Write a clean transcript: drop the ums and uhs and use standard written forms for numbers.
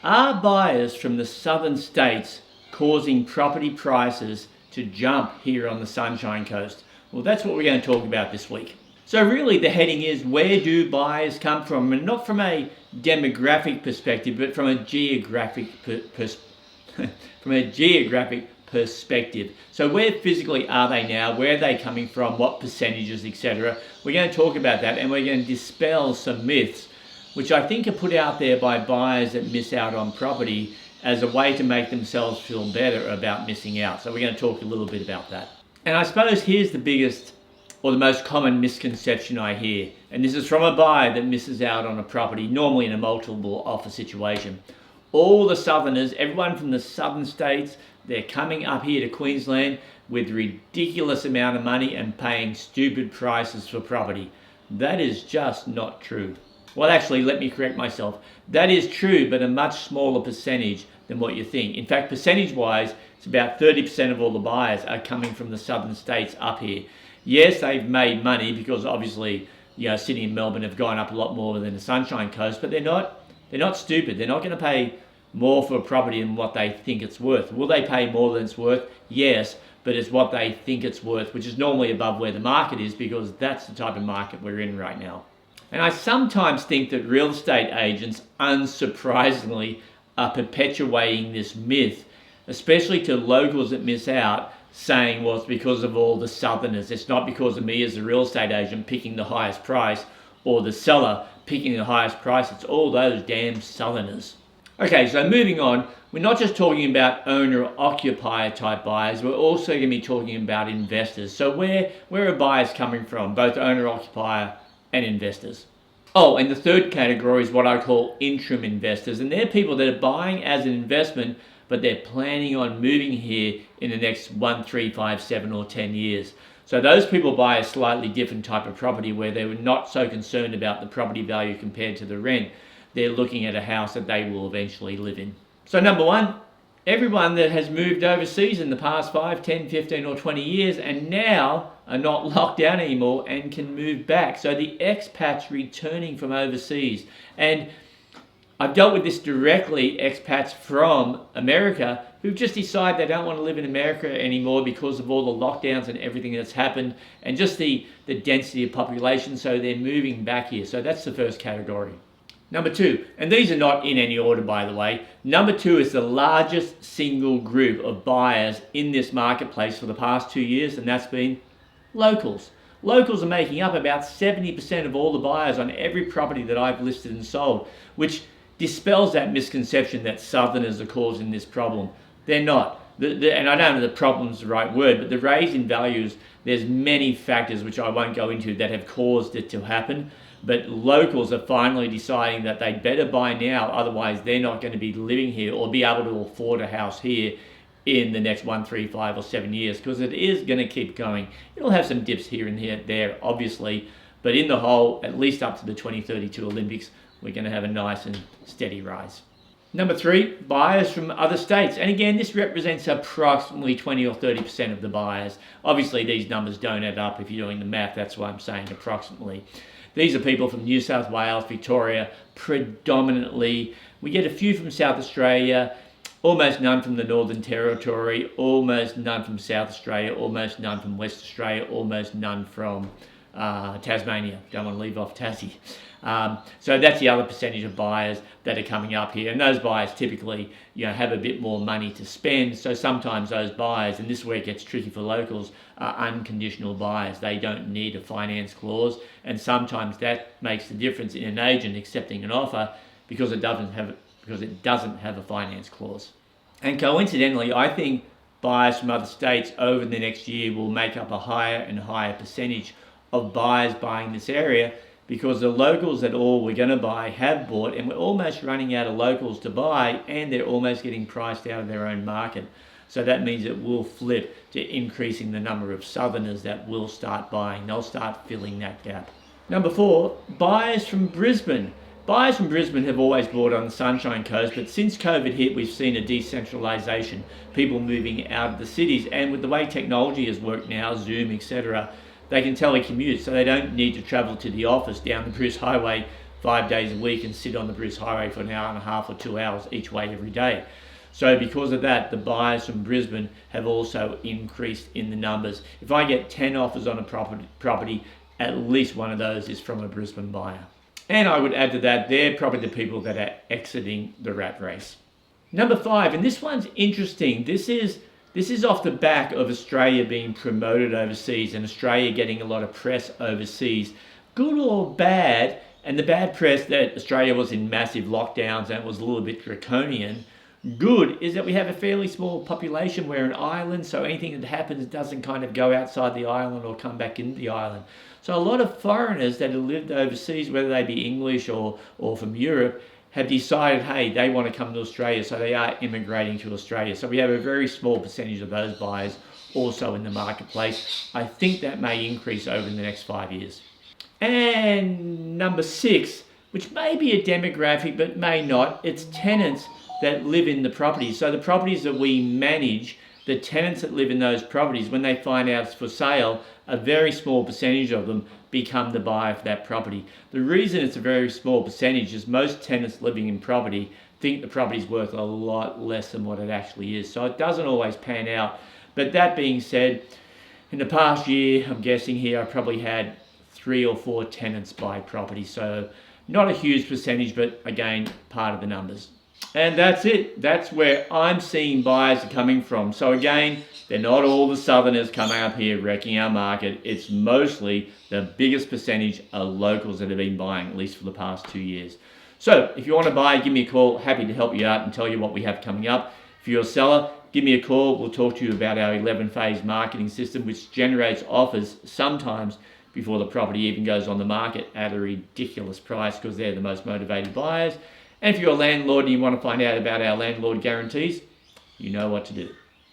Are buyers from the southern states causing property prices to jump here on the Sunshine Coast? Well, that's what we're going to talk about this week. So really the heading is, where do buyers come from? And not from a demographic perspective, but from a geographic perspective. So where physically are they now? Where are they coming from? What percentages, etc. We're going to talk about that, and we're going to dispel some myths which I think are put out there by buyers that miss out on property as a way to make themselves feel better about missing out. So we're going to talk a little bit about that. And I suppose here's the biggest or the most common misconception I hear, and this is from a buyer that misses out on a property, normally in a multiple offer situation. All the southerners, everyone from the southern states, they're coming up here to Queensland with ridiculous amount of money and paying stupid prices for property. That is just not true. Well, actually, let me correct myself. That is true, but a much smaller percentage than what you think. In fact, percentage-wise, it's about 30% of all the buyers are coming from the southern states up here. Yes, they've made money because obviously, Sydney and Melbourne have gone up a lot more than the Sunshine Coast, but they're not stupid. They're not going to pay more for a property than what they think it's worth. Will they pay more than it's worth? Yes, but it's what they think it's worth, which is normally above where the market is, because that's the type of market we're in right now. And I sometimes think that real estate agents, unsurprisingly, are perpetuating this myth, especially to locals that miss out, saying, well, it's because of all the southerners. It's not because of me as a real estate agent picking the highest price, or the seller picking the highest price. It's all those damn southerners. Okay, so moving on, we're not just talking about owner-occupier type buyers, we're also going to be talking about investors. So where are buyers coming from, both owner-occupier and investors? Oh, and the third category is what I call interim investors, and they're people that are buying as an investment, but they're planning on moving here in the next 1, 3, 5, 7 or 10 years. So those people buy a slightly different type of property where they were not so concerned about the property value compared to the rent. They're looking at a house that they will eventually live in. So number one, everyone that has moved overseas in the past 5, 10, 15 or 20 years and now are not locked down anymore and can move back. So the expats returning from overseas. And I've dealt with this directly, expats from America who've just decided they don't want to live in America anymore because of all the lockdowns and everything that's happened and just the density of population, so they're moving back here. So that's the first category. Number two, and these are not in any order by the way, number two is the largest single group of buyers in this marketplace for the past 2 years, and that's been locals. Locals are making up about 70% of all the buyers on every property that I've listed and sold, which dispels that misconception that southerners are causing this problem. They're not. And I don't know if the problem's the right word, but the raise in values, there's many factors which I won't go into that have caused it to happen. But locals are finally deciding that they'd better buy now, otherwise they're not going to be living here or be able to afford a house here in the next 1, 3, 5 or 7 years, because it is going to keep going. It'll have some dips here and there, obviously, but in the whole, at least up to the 2032 Olympics, we're going to have a nice and steady rise. Number three, buyers from other states. And again, this represents approximately 20 or 30% of the buyers. Obviously, these numbers don't add up if you're doing the math. That's why I'm saying approximately. These are people from New South Wales, Victoria, predominantly. We get a few from South Australia, almost none from the Northern Territory, almost none from South Australia, almost none from West Australia, almost none from Tasmania. Don't want to leave off Tassie. So that's the other percentage of buyers that are coming up here, and those buyers typically have a bit more money to spend. So sometimes those buyers, and this is where it gets tricky for locals, are unconditional buyers. They don't need a finance clause, and sometimes that makes the difference in an agent accepting an offer because it doesn't have a finance clause. And coincidentally, I think buyers from other states over the next year will make up a higher and higher percentage of buyers buying this area, because the locals that all we're going to buy have bought, and we're almost running out of locals to buy, and they're almost getting priced out of their own market. So that means it will flip to increasing the number of southerners that will start buying. They'll start filling that gap. Number four, buyers from Brisbane. Buyers from Brisbane have always bought on the Sunshine Coast, but since COVID hit, we've seen a decentralisation, people moving out of the cities, and with the way technology has worked now, Zoom, etc., they can telecommute, so they don't need to travel to the office down the Bruce Highway 5 days a week and sit on the Bruce Highway for an hour and a half or 2 hours each way every day. So because of that, the buyers from Brisbane have also increased in the numbers. If I get 10 offers on a property, at least one of those is from a Brisbane buyer. And I would add to that, they're probably the people that are exiting the rat race. Number 5, and this one's interesting. This is off the back of Australia being promoted overseas and Australia getting a lot of press overseas. Good or bad, and the bad press that Australia was in massive lockdowns and it was a little bit draconian. Good is that we have a fairly small population. We're an island, so anything that happens doesn't kind of go outside the island or come back into the island. So a lot of foreigners that have lived overseas, whether they be English or from Europe, have decided, hey, they want to come to Australia, so they are immigrating to Australia. So we have a very small percentage of those buyers also in the marketplace. I think that may increase over the next 5 years. And number 6, which may be a demographic but may not, it's tenants that live in the properties. So the properties that we manage, the tenants that live in those properties, when they find out it's for sale, a very small percentage of them become the buyer for that property. The reason it's a very small percentage is most tenants living in property think the property's worth a lot less than what it actually is. So it doesn't always pan out. But that being said, in the past year, I'm guessing here, I probably had 3 or 4 tenants buy property. So not a huge percentage, but again, part of the numbers. And that's it. That's where I'm seeing buyers are coming from. So again, they're not all the southerners coming up here wrecking our market. It's mostly the biggest percentage are locals that have been buying, at least for the past 2 years. So if you want to buy, give me a call. Happy to help you out and tell you what we have coming up. If you're a seller, give me a call. We'll talk to you about our 11-phase marketing system, which generates offers sometimes before the property even goes on the market at a ridiculous price because they're the most motivated buyers. And if you're a landlord and you want to find out about our landlord guarantees, you know what to do.